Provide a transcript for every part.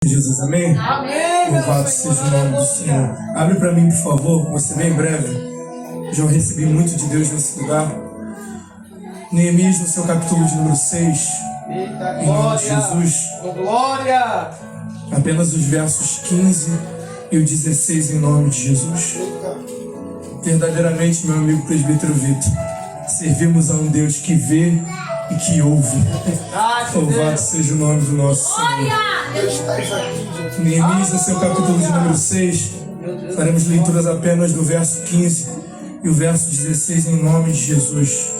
Jesus, amém? Amém, Louvado seja o nome do Senhor. Abre para mim, por favor, você bem breve. Já recebi muito de Deus nesse lugar. Neemias, no seu capítulo de número 6. Eita, Em nome de glória! Jesus. Glória! Apenas os versos 15 e o 16 em nome de Jesus. Verdadeiramente, meu amigo presbítero Vitor, servimos a um Deus que vê e que ouve. Louvado seja o nome do nosso Senhor. Neemias, no seu capítulo de número 6, faremos leituras apenas do verso 15 e o verso 16 em nome de Jesus.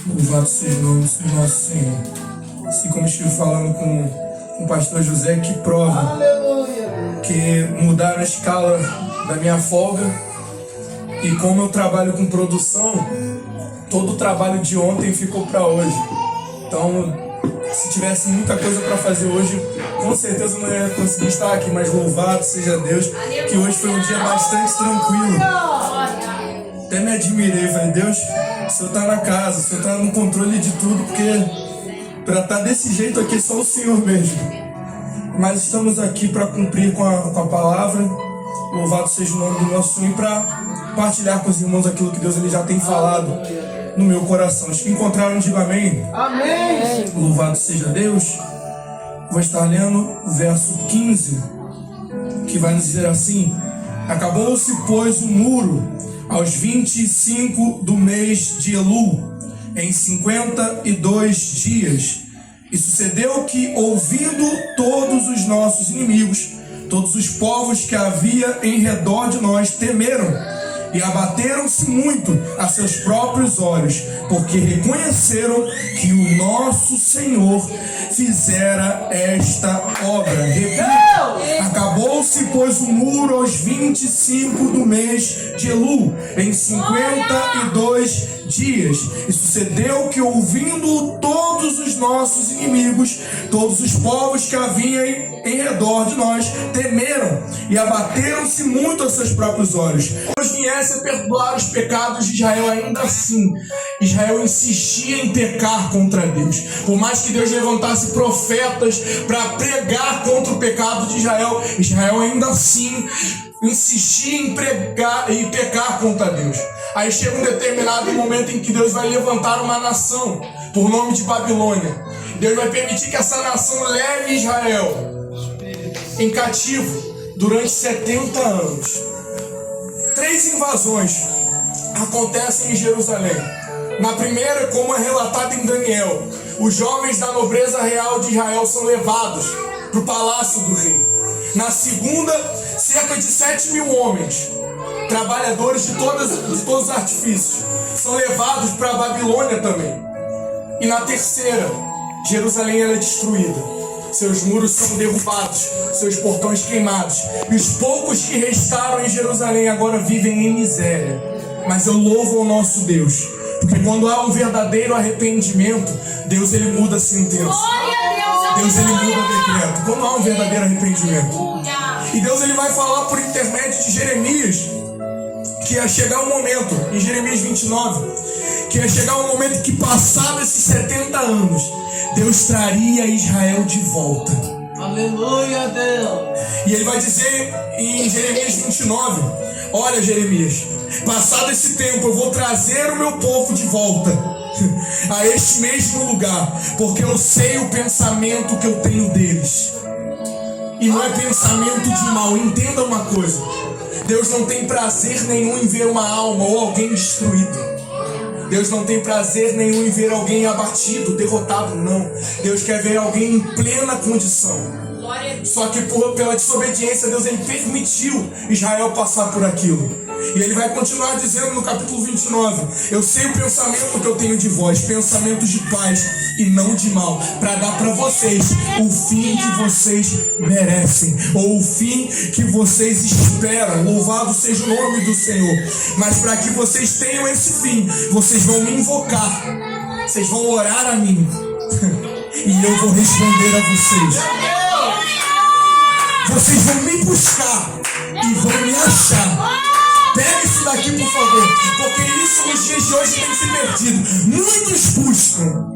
Louvado seja o nome do nosso Senhor. Assim como estive falando com o pastor José, que prova que mudaram a escala da minha folga, e como eu trabalho com produção, todo o trabalho de ontem ficou para hoje. Então, se tivesse muita coisa para fazer hoje, com certeza não ia conseguir estar aqui, mas louvado seja Deus, que hoje foi um dia bastante tranquilo. Até me admirei, falei, Deus, o Senhor está na casa, o Senhor está no controle de tudo, porque para estar desse jeito aqui só o Senhor mesmo. Mas estamos aqui para cumprir com a palavra. Louvado seja o nome do nosso Senhor, e para partilhar com os irmãos aquilo que Deus ele já tem falado no meu coração. Os que encontraram, digam amém. Amém! Louvado seja Deus. Vou estar lendo o verso 15, que vai nos dizer assim: acabou-se, pois, o muro aos 25 do mês de Elul, em 52 dias. E sucedeu que, ouvindo todos os nossos inimigos, todos os povos que havia em redor de nós temeram e abateram-se muito a seus próprios olhos, porque reconheceram que o nosso Senhor fizera esta obra. Repito, acabou-se, pois, o muro aos 25 do mês de Elul, em 52 dias. E sucedeu que, ouvindo todos os nossos inimigos, todos os povos que haviam em redor de nós temeram e abateram-se muito a seus próprios olhos. Deus viesse a perdoar os pecados de Israel, ainda assim Israel insistia em pecar contra Deus. Por mais que Deus levantasse profetas para pregar contra o pecado de Israel, Israel ainda assim insistia em pregar e pecar contra Deus. Aí chega um determinado momento em que Deus vai levantar uma nação por nome de Babilônia. Deus vai permitir que essa nação leve Israel em cativo durante 70 anos. 3 invasões acontecem em Jerusalém. Na primeira, como é relatado em Daniel, os jovens da nobreza real de Israel são levados para o palácio do rei. Na segunda, cerca de 7.000 homens, trabalhadores de todos os artifícios, são levados para a Babilônia também. E na terceira, Jerusalém é destruída. Seus muros são derrubados, seus portões queimados. E os poucos que restaram em Jerusalém agora vivem em miséria. Mas eu louvo ao nosso Deus, porque quando há um verdadeiro arrependimento, Deus ele muda a sentença. Deus ele muda o decreto. Quando há um verdadeiro arrependimento. E Deus ele vai falar por intermédio de Jeremias que ia chegar um momento, em Jeremias 29, que ia chegar um momento que, passado esses 70 anos, Deus traria Israel de volta. Aleluia, Deus! E ele vai dizer em Jeremias 29, olha, Jeremias, passado esse tempo eu vou trazer o meu povo de volta a este mesmo lugar, porque eu sei o pensamento que eu tenho deles. E não é pensamento de mal. Entenda uma coisa: Deus não tem prazer nenhum em ver uma alma ou alguém destruído. Deus não tem prazer nenhum em ver alguém abatido, derrotado, não. Deus quer ver alguém em plena condição. Só que pela desobediência, Deus ele permitiu Israel passar por aquilo. E ele vai continuar dizendo no capítulo 29, eu sei o pensamento que eu tenho de vós, pensamentos de paz e não de mal, para dar para vocês o fim que vocês merecem, ou o fim que vocês esperam. Louvado seja o nome do Senhor. Mas para que vocês tenham esse fim, vocês vão me invocar, vocês vão orar a mim e eu vou responder a vocês. Vocês vão me buscar e vão me achar. Pega isso daqui, por favor, porque isso nos dias de hoje tem se perdido. Muitos buscam,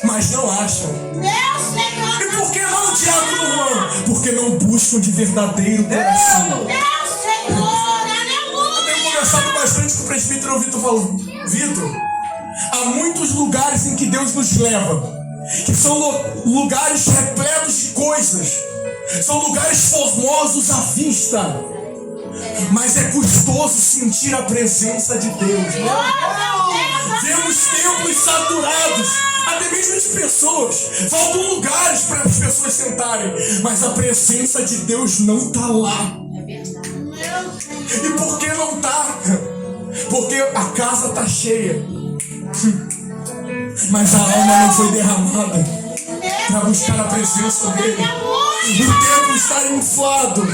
mas mas não acham. Meu Senhor. E por que não, diácono Juan? Porque não buscam de verdadeiro coração. Meu Senhor. Eu tenho Aleluia. conversado bastante com o presbítero Vitor, falou: Vitor, há muitos lugares em que Deus nos leva, que são lugares repletos de coisas, são lugares formosos à vista, mas é custoso sentir a presença de Deus. Vemos templos saturados, até mesmo de pessoas. Faltam lugares para as pessoas sentarem, mas a presença de Deus não está lá. E por que não está? Porque a casa está cheia, mas a alma não foi derramada para buscar a presença dele. O templo está inflado,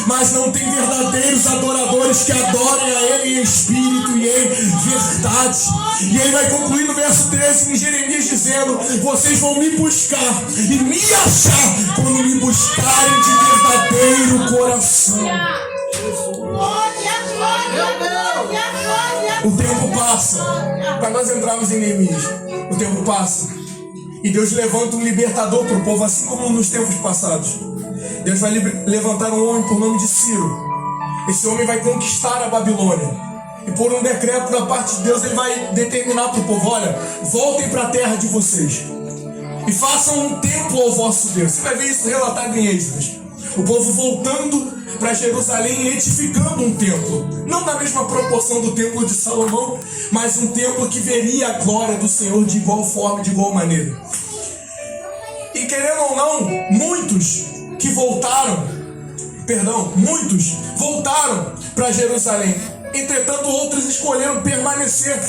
mas não tem verdadeiros adoradores que adorem a ele em espírito e em verdade. E ele vai concluir no verso 13 em Jeremias dizendo: vocês vão me buscar e me achar quando me buscarem de verdadeiro coração. O tempo passa, para nós entrarmos em Neemias, o tempo passa e Deus levanta um libertador para o povo, assim como nos tempos passados. Deus vai levantar um homem por nome de Ciro. Esse homem vai conquistar a Babilônia, e por um decreto da parte de Deus ele vai determinar para o povo: olha, voltem para a terra de vocês e façam um templo ao vosso Deus. Você vai ver isso relatado em Êxodos. O povo voltando para Jerusalém e edificando um templo, não na mesma proporção do templo de Salomão, mas um templo que veria a glória do Senhor de igual forma, de igual maneira. E querendo ou não, muitos voltaram para Jerusalém. Entretanto, outros escolheram permanecer,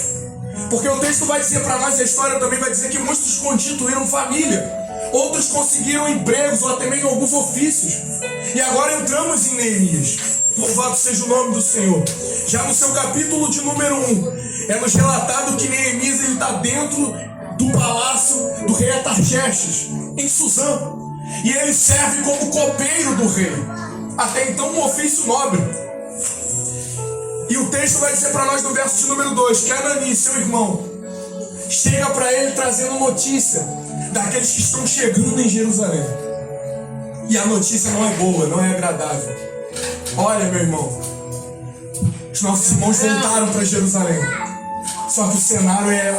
porque o texto vai dizer para nós, a história também vai dizer que muitos constituíram família, outros conseguiram empregos ou até mesmo alguns ofícios. E agora entramos em Neemias. Louvado seja o nome do Senhor. Já no seu capítulo de número 1, é nos relatado que Neemias está dentro do palácio do rei Artaxerxes, em Suzã, e ele serve como copeiro do rei, até então um ofício nobre. E o texto vai dizer para nós no verso de número 2 que Anani, seu irmão, chega para ele trazendo notícia daqueles que estão chegando em Jerusalém. E a notícia não é boa, não é agradável. Olha, meu irmão, os nossos irmãos voltaram para Jerusalém, só que o cenário é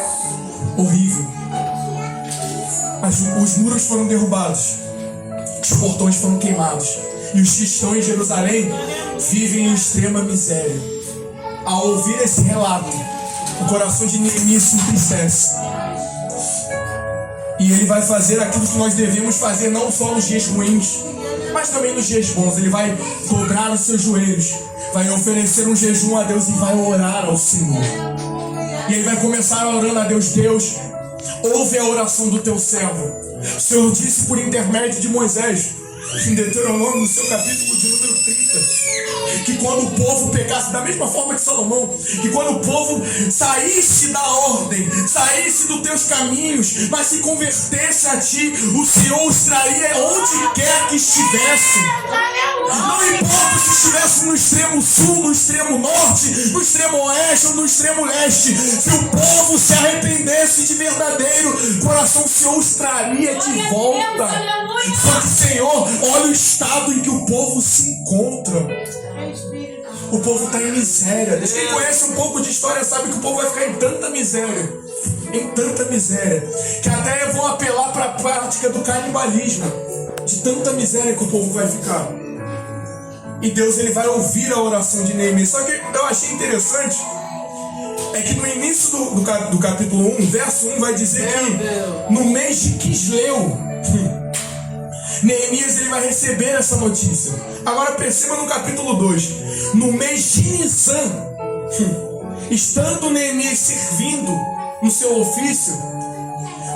horrível. Os muros foram derrubados, os portões foram queimados, e os que estão em Jerusalém vivem em extrema miséria. Ao ouvir esse relato, o coração de Neemias se entristece, e ele vai fazer aquilo que nós devemos fazer não só nos dias ruins, mas também nos dias bons. Ele vai dobrar os seus joelhos, vai oferecer um jejum a Deus e vai orar ao Senhor. E ele vai começar orando a Deus: Deus, ouve a oração do teu servo. O Senhor disse por intermédio de Moisés, em Deuteronômio, no seu capítulo de número 30, que quando o povo pecasse, da mesma forma que Salomão, que quando o povo saísse da ordem, saísse dos teus caminhos, mas se convertesse a ti, o Senhor os traria onde quer que estivesse. Não importa se estivesse no extremo sul, no extremo norte, no extremo oeste ou no extremo leste, se o povo se arrependesse de verdadeiro coração, o Senhor os traria de volta. Só que, Senhor, olha o estado em que o povo se encontra. O povo está em miséria. Quem conhece um pouco de história sabe que o povo vai ficar em tanta miséria, que até vão apelar para a prática do canibalismo, de tanta miséria que o povo vai ficar. E Deus, ele vai ouvir a oração de Neemias. Só que eu achei interessante é que no início do capítulo 1, verso 1, vai dizer que no mês de Quisleu, Neemias ele vai receber essa notícia. Agora perceba no capítulo 2, no mês de Nisan, estando Neemias servindo no seu ofício,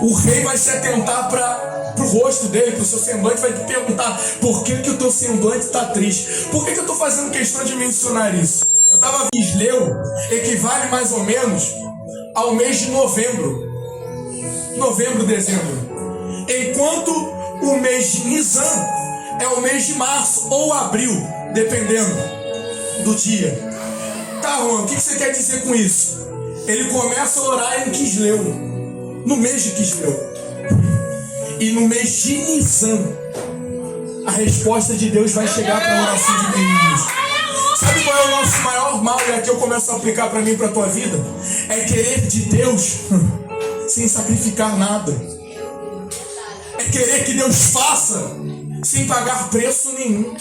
o rei vai se atentar para o rosto dele, para o seu semblante, vai te perguntar: por que o teu semblante está triste? Por que eu estou fazendo questão de mencionar isso? Eu estava vendo, Quisleu equivale mais ou menos ao mês de novembro, dezembro, enquanto o mês de Nisan é o mês de março ou abril, dependendo do dia. Tá, Juan, o que você quer dizer com isso? Ele começa a orar em Quisleu, no mês de Quisleu. E no mês de Nisan, a resposta de Deus vai chegar para a oração de Neemias. Sabe qual é o nosso maior mal? E aqui eu começo a aplicar para mim e para a tua vida. É querer de Deus sem sacrificar nada. É querer que Deus faça sem pagar preço nenhum.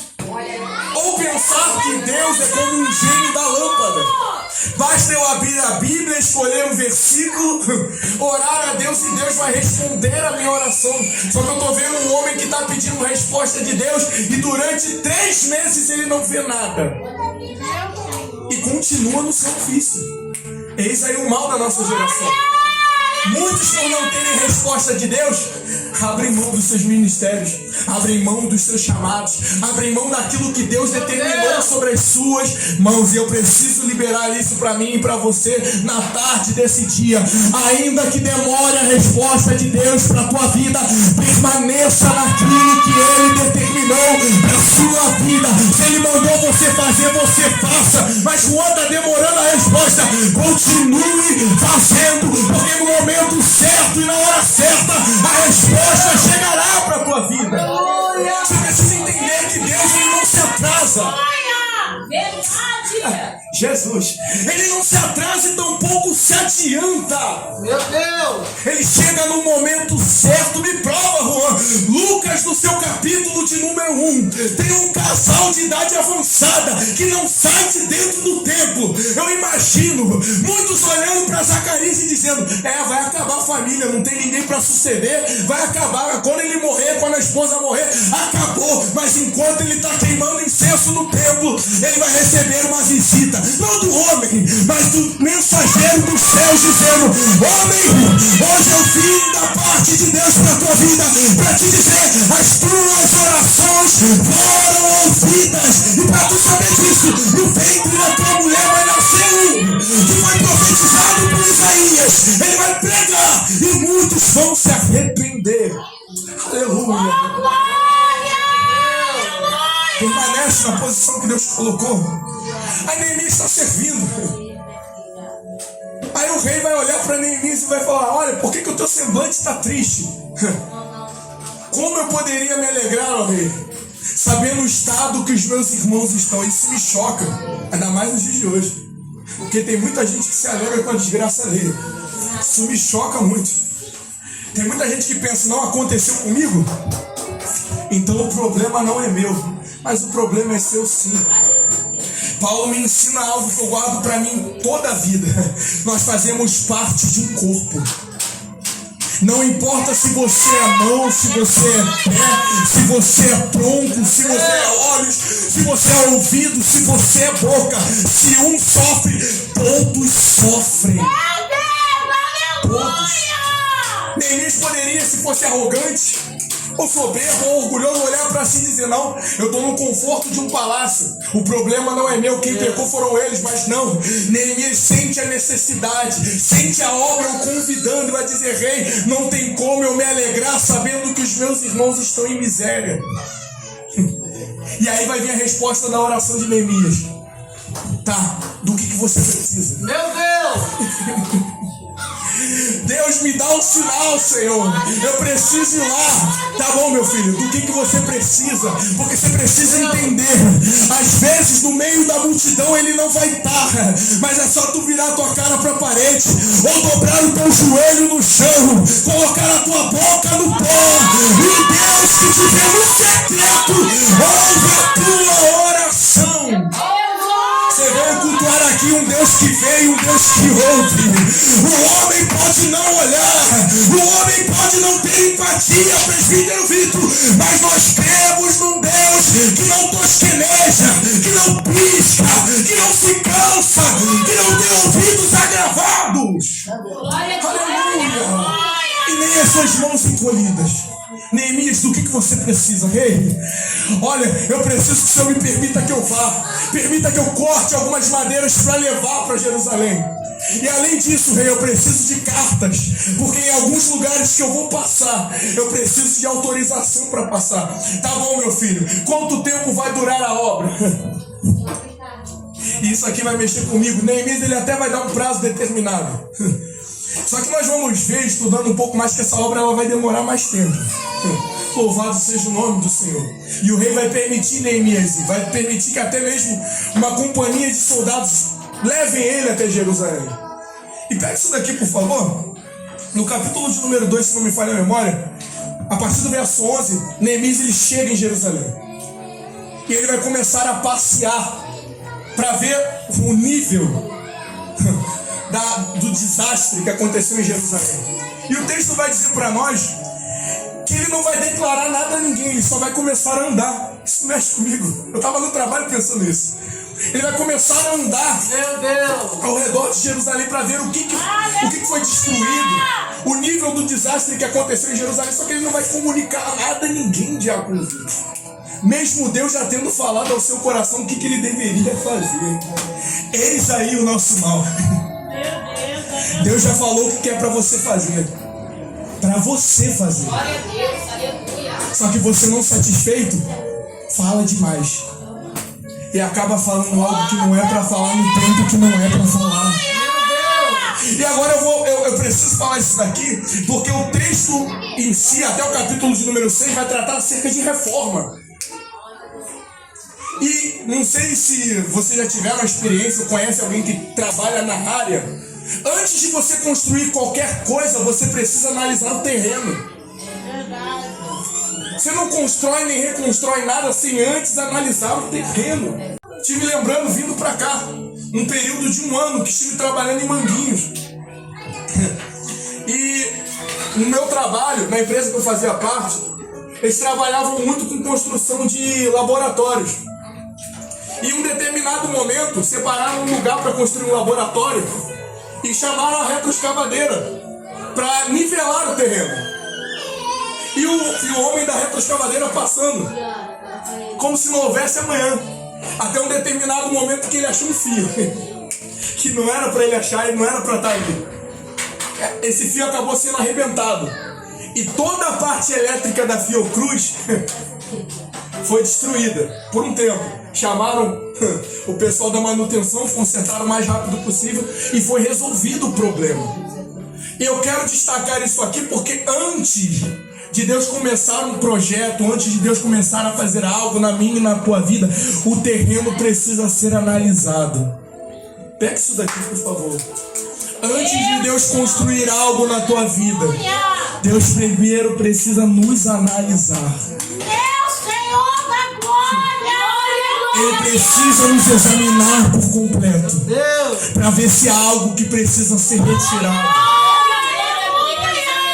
Ou pensar que Deus é como um gênio da lâmpada. Basta eu abrir a Bíblia, escolher um versículo, orar a Deus e Deus vai responder a minha oração. Só que eu estou vendo um homem que está pedindo resposta de Deus e durante 3 meses ele não vê nada. E continua no seu ofício. Eis aí o mal da nossa geração. Muitos, por não terem resposta de Deus, abrem mão dos seus ministérios, abrem mão dos seus chamados, abrem mão daquilo que Deus determinou sobre as suas mãos. E eu preciso liberar isso para mim e para você na tarde desse dia. Ainda que demore a resposta de Deus para a tua vida, permaneça naquilo que Ele determinou para a sua vida. Se Ele mandou você fazer, você faça. Mas quando está demorando a resposta, continue fazendo, porque no momento certo e na hora certa a resposta chegará para a tua vida. Você precisa entender que Deus ele não se atrasa. Jesus, ele não se atrasa e tampouco se adianta. Meu Deus. Ele chega no momento certo. Me prova, Juan. Lucas, no seu capítulo de número 1, tem um casal de idade avançada que não sai de dentro do templo. Eu imagino muitos olhando para Zacarias e dizendo: vai acabar a família, não tem ninguém para suceder, vai acabar. Quando ele morrer, quando a esposa morrer, acabou. Mas enquanto ele está queimando incenso no templo, ele vai receber uma visita, não do homem, mas do mensageiro dos céus, dizendo: homem, hoje eu vim da parte de Deus para a tua vida, para te dizer, as tuas orações foram ouvidas. E para tu saber disso, no ventre da tua mulher vai nascer um que foi profetizado por Isaías. Ele vai pregar e muitos vão se arrepender. Aleluia. Permanece na posição que Deus colocou. Aí Neemias está servindo. Aí o rei vai olhar para Neemias e vai falar: olha, por que o teu semblante está triste? Como eu poderia me alegrar, ó rei, sabendo o estado que os meus irmãos estão? Isso me choca, ainda mais nos dias de hoje, porque tem muita gente que se alegra com a desgraça alheia. Isso me choca muito. Tem muita gente que pensa: não aconteceu comigo, então o problema não é meu. Mas o problema é seu sim. Paulo me ensina algo que eu guardo para mim toda a vida. Nós fazemos parte de um corpo. Não importa se você é mão, se você é pé, se você é tronco, se você é olhos, se você é ouvido, se você é boca. Se um sofre, todos sofrem. Todos. Neemias poderia, se fosse arrogante, ou soberbo, ou orgulhoso, olhar para si e dizer: não, eu estou no conforto de um palácio, o problema não é meu, quem pecou foram eles. Mas não, Neemias sente a necessidade, sente a obra o convidando e vai dizer: rei, não tem como eu me alegrar sabendo que os meus irmãos estão em miséria. E aí vai vir a resposta da oração de Neemias: tá, do que você precisa? Meu Deus. Deus, me dá um sinal, Senhor. Eu preciso ir lá. Tá bom, meu filho, do que você precisa? Porque você precisa entender. Às vezes, no meio da multidão, ele não vai estar. Mas é só tu virar tua cara para a parede, ou dobrar o teu joelho no chão, colocar a tua boca no pó. E Deus que te vê no secreto, ouve a tua oração. Você veio cultuar aqui um Deus que vê e um Deus que ouve. O homem pode não olhar, o homem pode não ter empatia, presbítero Vitor, mas nós cremos num Deus que não tosqueneja, que não pisca, que não se cansa, que não tem ouvidos agravados. Aleluia! E nem as suas mãos encolhidas. Neemias, do que você precisa, rei? Olha, eu preciso que o Senhor me permita que eu vá. Permita que eu corte algumas madeiras para levar para Jerusalém. E além disso, rei, eu preciso de cartas, porque em alguns lugares que eu vou passar, eu preciso de autorização para passar. Tá bom, meu filho, quanto tempo vai durar a obra? Isso aqui vai mexer comigo. Neemias, ele até vai dar um prazo determinado. Só que nós vamos ver, estudando um pouco mais, que essa obra ela vai demorar mais tempo. Louvado seja o nome do Senhor. E o rei vai permitir Neemias, vai permitir que até mesmo uma companhia de soldados levem ele até Jerusalém. E pega isso daqui, por favor. No capítulo de número 2, se não me falha a memória, a partir do verso 11, Neemias ele chega em Jerusalém. E ele vai começar a passear para ver o nível do desastre que aconteceu em Jerusalém. E o texto vai dizer para nós que ele não vai declarar nada a ninguém, ele só vai começar a andar. Isso mexe comigo. Eu estava no trabalho pensando nisso. Ele vai começar a andar, meu Deus, ao redor de Jerusalém para ver o que foi destruído, o nível do desastre que aconteceu em Jerusalém. Só que ele não vai comunicar nada a ninguém, diácono. Mesmo Deus já tendo falado ao seu coração o que ele deveria fazer. Eis aí o nosso mal. Deus já falou o que é para você fazer. Para você fazer. Glória a Deus, aleluia. Só que você não satisfeito, fala demais. E acaba falando algo que não é para falar no tempo que não é para falar. E agora eu preciso falar isso daqui, porque o texto em si, até o capítulo de número 6, vai tratar acerca de reforma. E não sei se você já tiveram uma experiência, ou conhece alguém que trabalha na área. Antes de você construir qualquer coisa, você precisa analisar o terreno. Você não constrói nem reconstrói nada sem antes analisar o terreno. Estive lembrando, vindo pra cá, um período de 1 ano que estive trabalhando em Manguinhos. E no meu trabalho, na empresa que eu fazia parte, eles trabalhavam muito com construção de laboratórios. E em um determinado momento, separaram um lugar para construir um laboratório e chamaram a retroescavadeira para nivelar o terreno. E o homem da retroescavadeira passando, como se não houvesse amanhã. Até um determinado momento que ele achou um fio, que não era para ele achar, e não era para estar ali. Esse fio acabou sendo arrebentado. E toda a parte elétrica da Fiocruz foi destruída por um tempo. Chamaram o pessoal da manutenção, consertaram o mais rápido possível e foi resolvido o problema. E eu quero destacar isso aqui porque antes de Deus começar um projeto, antes de Deus começar a fazer algo na minha e na tua vida, o terreno precisa ser analisado. Pega isso daqui, por favor. Antes de Deus construir algo na tua vida, Deus primeiro precisa nos analisar. Ele precisa nos examinar por completo para ver se há algo que precisa ser retirado.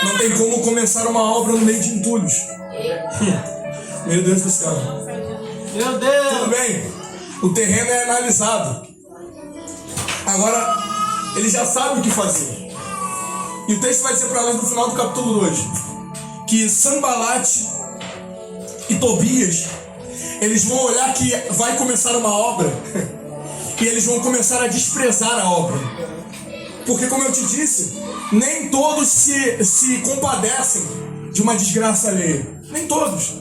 Não tem como começar uma obra no meio de entulhos. Meu Deus do céu. Meu Deus. Tudo bem, o terreno é analisado. Agora, ele já sabe o que fazer. E o texto vai dizer para nós no final do capítulo 2 que Sanbalate e Tobias, eles vão olhar que vai começar uma obra e eles vão começar a desprezar a obra. Porque, como eu te disse, nem todos se compadecem de uma desgraça alheia. Nem todos.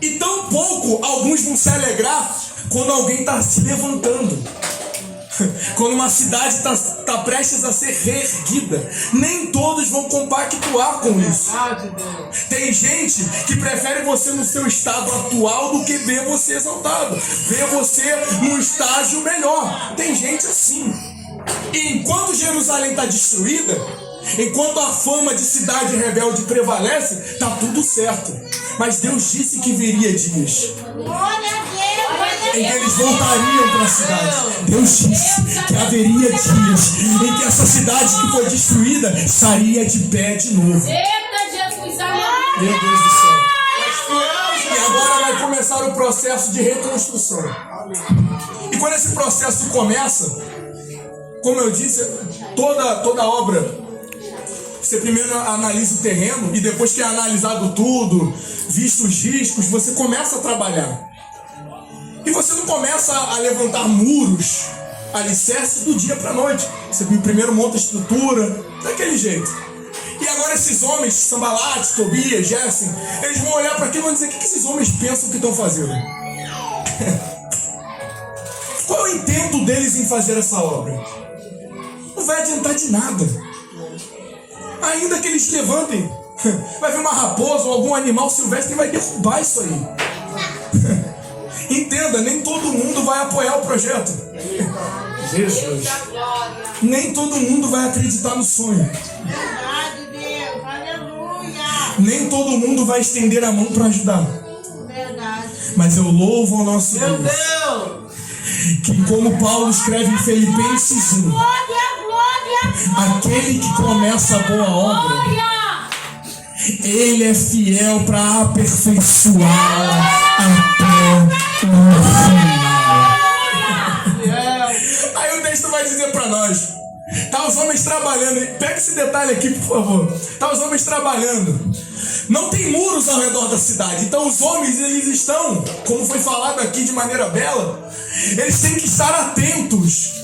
E tampouco alguns vão se alegrar quando alguém está se levantando. Quando uma cidade está prestes a ser reerguida. Nem todos vão compactuar com isso. Tem gente que prefere você no seu estado atual do que ver você exaltado, ver você num estágio melhor. Tem gente assim. E enquanto Jerusalém está destruída, enquanto a fama de cidade rebelde prevalece, está tudo certo. Mas Deus disse que viria dias em que eles voltariam para a cidade. Deus disse que haveria dias em que essa cidade que foi destruída estaria de pé de novo. Eita, Jesus, Meu Deus do céu. E agora vai começar o processo de reconstrução. E quando esse processo começa, como eu disse, toda obra, você primeiro analisa o terreno e depois que é analisado tudo, visto os riscos, você começa a trabalhar. E você não começa a levantar muros, alicerces do dia para a noite. Você primeiro monta a estrutura, daquele jeito. E agora esses homens, Sanbalate, Tobias, Gesem, eles vão olhar para aquilo e vão dizer: o que esses homens pensam que estão fazendo? Qual é o intento deles em fazer essa obra? Não vai adiantar de nada. Ainda que eles levantem, vai vir uma raposa ou algum animal silvestre e vai derrubar isso aí. Entenda, nem todo mundo vai apoiar o projeto. Jesus. Nem todo mundo vai acreditar no sonho. Verdade, Deus. Aleluia. Nem todo mundo vai estender a mão para ajudar. Verdade. Mas eu louvo ao nosso Meu Deus, Deus! que como Paulo escreve em Filipenses 1, Glória, glória. aquele que começa a boa obra, Glória! ele é fiel para aperfeiçoá-la até o final. Aí o texto vai dizer para nós, tá os homens trabalhando, pega esse detalhe aqui por favor, tá os homens trabalhando, não tem muros ao redor da cidade, então os homens eles estão, como foi falado aqui de maneira bela, eles têm que estar atentos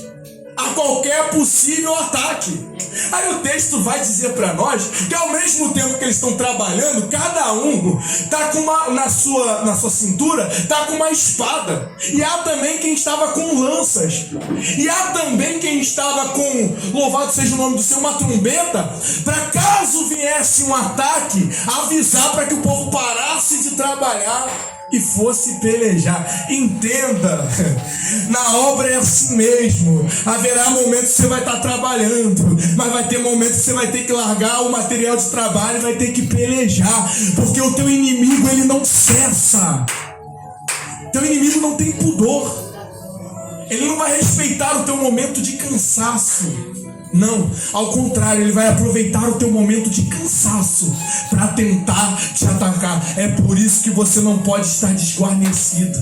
a qualquer possível ataque. Aí o texto vai dizer para nós que ao mesmo tempo que eles estão trabalhando, cada um tá com uma na sua cintura, tá com uma espada. E há também quem estava com lanças. E há também quem estava com, louvado seja o nome do Senhor, uma trombeta, para caso viesse um ataque, avisar para que o povo parasse de trabalhar e fosse pelejar. Entenda, na obra é assim mesmo. Haverá momentos que você vai estar trabalhando, mas vai ter momentos que você vai ter que largar o material de trabalho e vai ter que pelejar, porque o teu inimigo ele não cessa. Teu inimigo não tem pudor. Ele não vai respeitar o teu momento de cansaço. Não, ao contrário, ele vai aproveitar o teu momento de cansaço para tentar te atacar. É por isso que você não pode estar desguarnecido.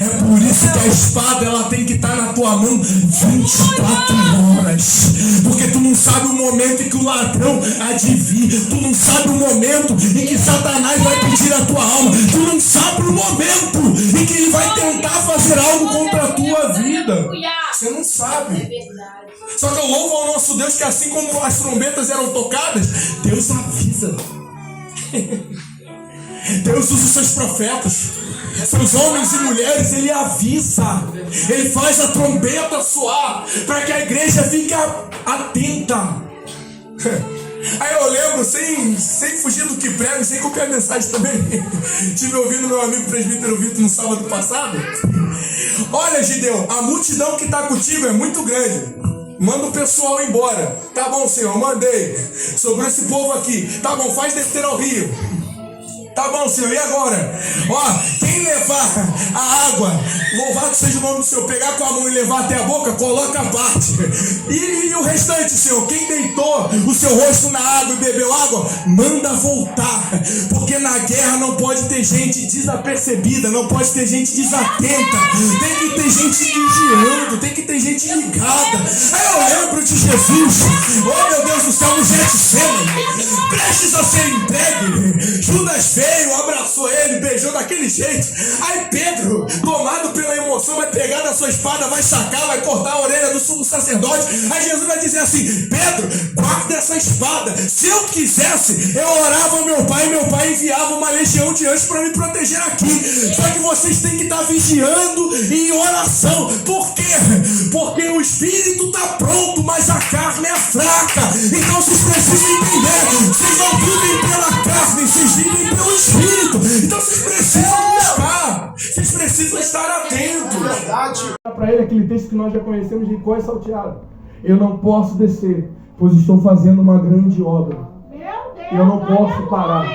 É por isso que a espada ela tem que estar na tua mão 24 horas. Porque tu não sabe o momento em que o ladrão há de vir. Tu não sabe o momento em que Satanás vai pedir a tua alma. Tu não sabe o momento em que ele vai tentar fazer algo contra a tua vida. Você não sabe. É verdade. Só que eu louvo ao nosso Deus que assim como as trombetas eram tocadas, Deus avisa. Deus usa os seus profetas, seus homens e mulheres, ele avisa. Ele faz a trombeta soar para que a igreja fique atenta. Aí eu lembro, sem fugir do que prego, sem copiar a mensagem também. Tive ouvindo meu amigo presbítero Vitor no sábado passado. Olha, Gideão, a multidão que está contigo é muito grande. Manda o pessoal embora. Tá bom, Senhor, mandei. Sobrou esse povo aqui. Tá bom, faz descer ao rio. Tá bom, Senhor, e agora? Ó, quem levar a água, louvado seja o nome do Senhor, pegar com a mão e levar até a boca, coloca a parte. E o restante, Senhor, quem deitou o seu rosto na água e bebeu água, manda voltar. Porque na guerra não pode ter gente desapercebida, não pode ter gente desatenta. Tem que ter gente vigiando, tem que ter gente ligada. Aí eu lembro de Jesus, oh meu Deus do céu, no Getsemane, prestes a ser entregue. Judas veio, abraçou ele, beijou daquele jeito. Aí Pedro, tomado pela emoção, vai pegar na sua espada, vai sacar, vai cortar a orelha do sumo sacerdote. Aí Jesus vai dizer assim: Pedro, guarda essa espada. Se eu quisesse, eu orava ao meu pai enviava uma legião de anjos para me proteger aqui. Só que vocês têm que estar vigiando em oração. Por quê? Porque o espírito está pronto, mas a carne é fraca. Então vocês precisam entender, vocês não vivem pela carne, vocês vivem pelo Espírito. Então vocês precisam buscar, vocês precisam estar atentos. Para ele aquele texto que nós já conhecemos de Cor Salteado: eu não posso descer, pois estou fazendo uma grande obra. Eu não posso parar.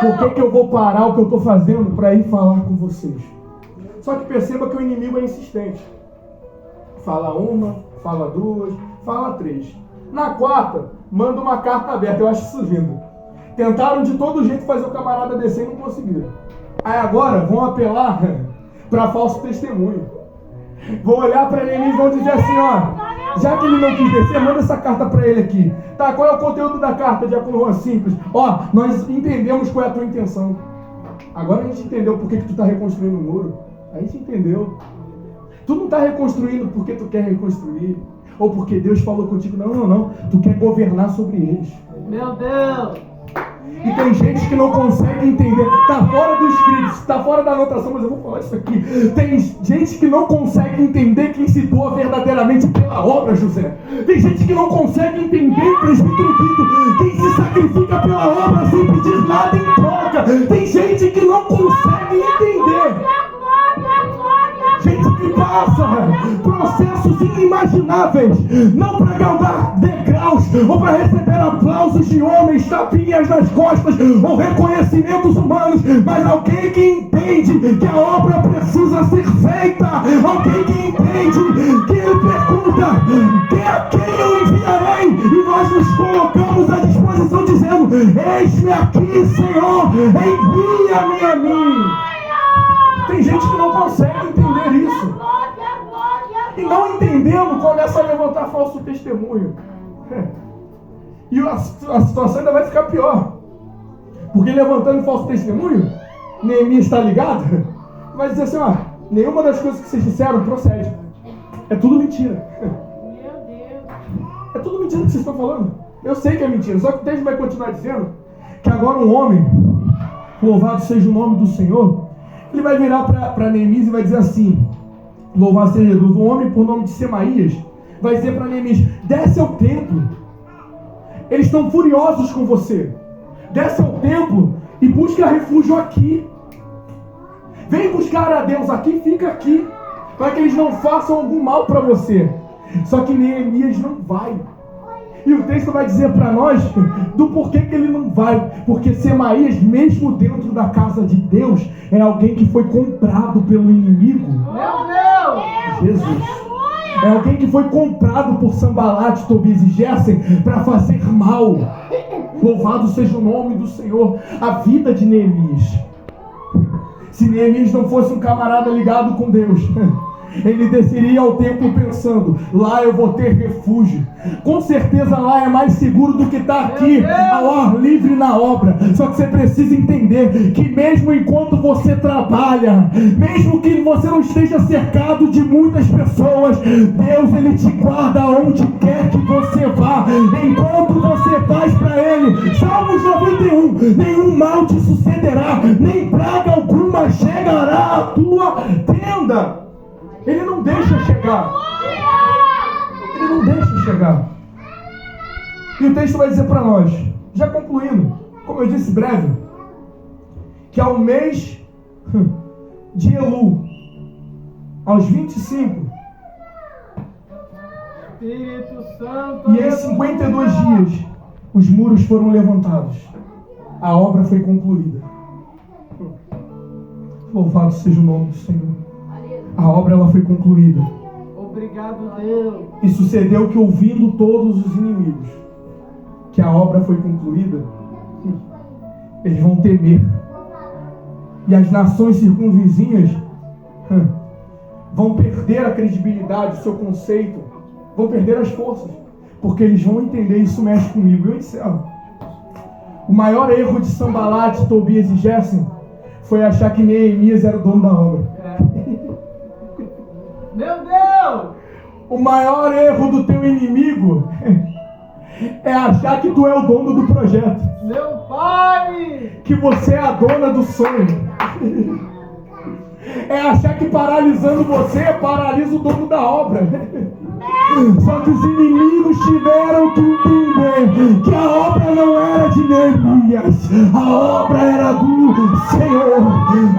Por que eu vou parar o que eu estou fazendo para ir falar com vocês? Só que perceba que o inimigo é insistente. Fala uma, fala duas, fala três. Na quarta, manda uma carta aberta. Eu acho isso lindo. Tentaram de todo jeito fazer o camarada descer e não conseguiram. Aí agora vão apelar para falso testemunho. Vão olhar para ele e vão dizer assim: ó, já que ele não quis descer, manda essa carta para ele aqui. Tá, qual é o conteúdo da carta, Diácono Juan? Simples. Ó, nós entendemos qual é a tua intenção. Agora a gente entendeu por que tu tá reconstruindo o muro. A gente entendeu. Tu não tá reconstruindo porque tu quer reconstruir, ou porque Deus falou contigo. Não. Tu quer governar sobre eles. Meu Deus! E tem gente que não consegue entender. Tá fora do escrito. está fora da anotação, mas eu vou falar isso aqui. Tem gente que não consegue entender quem se doa verdadeiramente pela obra, José. Tem gente que não consegue entender, presbítero Vitor, quem se sacrifica pela obra sem pedir nada em troca. Tem gente que não consegue entender. Gente que passa processos inimagináveis, não para galgar degraus ou para receber aplausos de homens, tapinhas nas costas ou reconhecimentos humanos, mas alguém que entende que a obra precisa ser feita, alguém que entende que ele pergunta: a quem eu enviarei? E nós nos colocamos à disposição dizendo: eis-me aqui, Senhor, envia-me a mim. Tem gente que não consegue entender isso. E não entendendo, começa a levantar falso testemunho. E a situação ainda vai ficar pior. Porque levantando falso testemunho, Neemias está ligado, vai dizer assim: ó, nenhuma das coisas que vocês disseram procede. É tudo mentira. É tudo mentira que vocês estão falando. Eu sei que é mentira, só que o texto vai continuar dizendo que agora um homem, louvado seja o nome do Senhor, ele vai virar para Neemias e vai dizer assim: louvado seja Deus. Um homem por nome de Semaías vai dizer para Neemias: desce ao templo, eles estão furiosos com você, desce ao templo e busca refúgio aqui, vem buscar a Deus aqui, fica aqui, para que eles não façam algum mal para você. Só que Neemias não vai. E o texto vai dizer para nós do porquê que ele não vai. Porque Semaías, mesmo dentro da casa de Deus, é alguém que foi comprado pelo inimigo. Meu Deus! Jesus. É alguém que foi comprado por Sambalate, Tobias e Gessem para fazer mal. Louvado seja o nome do Senhor. A vida de Neemias. Se Neemias não fosse um camarada ligado com Deus, ele desceria ao templo pensando: lá eu vou ter refúgio. Com certeza lá é mais seguro do que estar aqui ao ar livre na obra. Só que você precisa entender que mesmo enquanto você trabalha, mesmo que você não esteja cercado de muitas pessoas, Deus, Ele te guarda onde quer que você vá, enquanto você faz para Ele. Salmos 91: nenhum mal te sucederá, nem praga alguma chegará à tua tenda. Ele não deixa chegar. Ele não deixa chegar. E o texto vai dizer para nós, já concluindo, como eu disse breve, que ao mês de Elu, aos 25, Espírito Santo, e em 52 dias, os muros foram levantados. A obra foi concluída. Louvado seja o nome do Senhor. A obra ela foi concluída. Obrigado, Deus. E sucedeu que, ouvindo todos os inimigos que a obra foi concluída, eles vão temer. E as nações circunvizinhas vão perder a credibilidade, o seu conceito, vão perder as forças, porque eles vão entender: isso mexe comigo. Eu encerro. O maior erro de Sambalate, Tobias e Gessem foi achar que Neemias era o dono da obra. Meu Deus! O maior erro do teu inimigo é achar que tu é o dono do projeto, Meu Pai! que você é a dona do sonho. É achar que paralisando você paralisa o dono da obra. Só que os inimigos tiveram que entender que a obra não era de Neemias, a obra era do Senhor.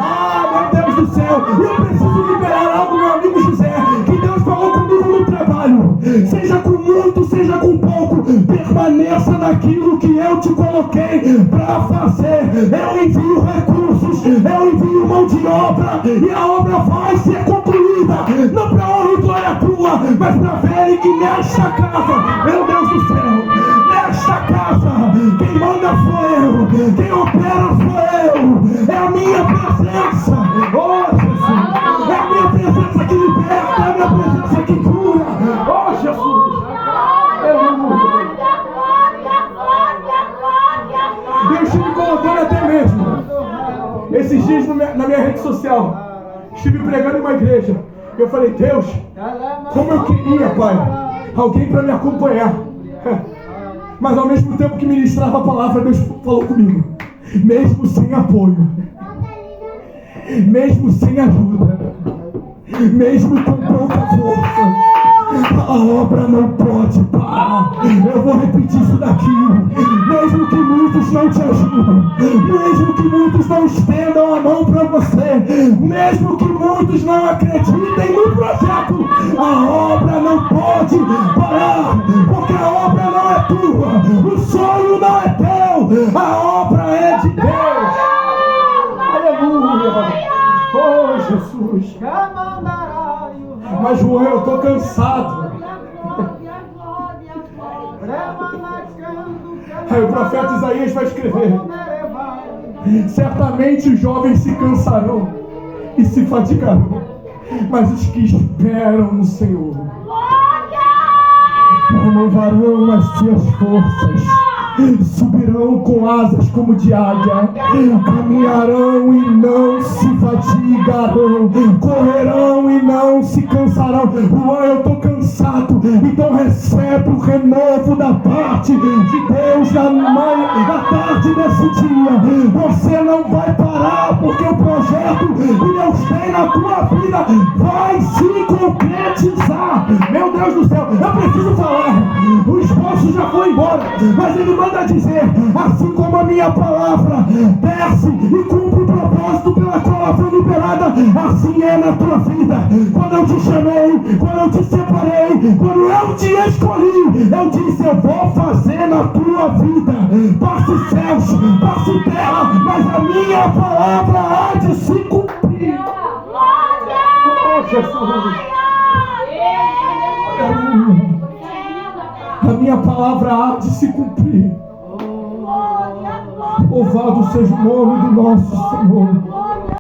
Ah, meu Deus do céu, eu preciso liberar algo, meu amigo José, que Deus falou comigo no trabalho. Seja com muito, seja com pouco, permaneça naquilo que eu te coloquei para fazer. Eu envio recursos, eu envio mão de obra, e a obra vai ser concluída, não para honra e glória tua, mas para verem que nesta casa, meu Deus do céu, nesta casa, quem manda sou eu, quem opera sou eu, é a minha presença. Oh Jesus, é a minha presença que liberta, é a minha presença que cura. Oh Jesus, eu estive colocando até mesmo esses dias na minha rede social, estive pregando em uma igreja. Eu falei: Deus, como eu queria, Pai, alguém para me acompanhar. Mas ao mesmo tempo que ministrava a palavra, Deus falou comigo: mesmo sem apoio, mesmo sem ajuda, mesmo com pouca força, a obra não pode parar. Eu vou repetir isso daqui. Mesmo que muitos não te ajudem, mesmo que muitos não estendam a mão para você, mesmo que muitos não acreditem no projeto, a obra não pode parar, porque a obra não é tua, o sonho não é teu, a obra é de Deus. Aleluia. Oh, Jesus. Mas João, eu estou cansado. Aí o profeta Isaías vai escrever: certamente os jovens se cansarão e se fatigarão, mas os que esperam no Senhor renovarão as suas forças, subirão com asas como de águia, caminharão e não se fatigarão, correrão e não se cansarão. Eu estou cansado, então recebe o renovo da parte de Deus na tarde desse dia. Você não vai parar, porque o projeto que Deus tem na tua vida vai se concretizar. Meu Deus do céu, eu preciso falar. O esforço já foi embora, mas ele manda dizer: assim como a minha palavra desce e cumpre o propósito pela qual ela foi liberada, assim é na tua vida. Quando eu te chamei, quando eu te separei, quando eu te escolhi, eu disse: eu vou fazer na tua vida. Passe céus, passe terra, mas a minha palavra há de se cumprir. Oh, Jesus. A minha palavra há de se cumprir. Louvado seja o nome do nosso Senhor.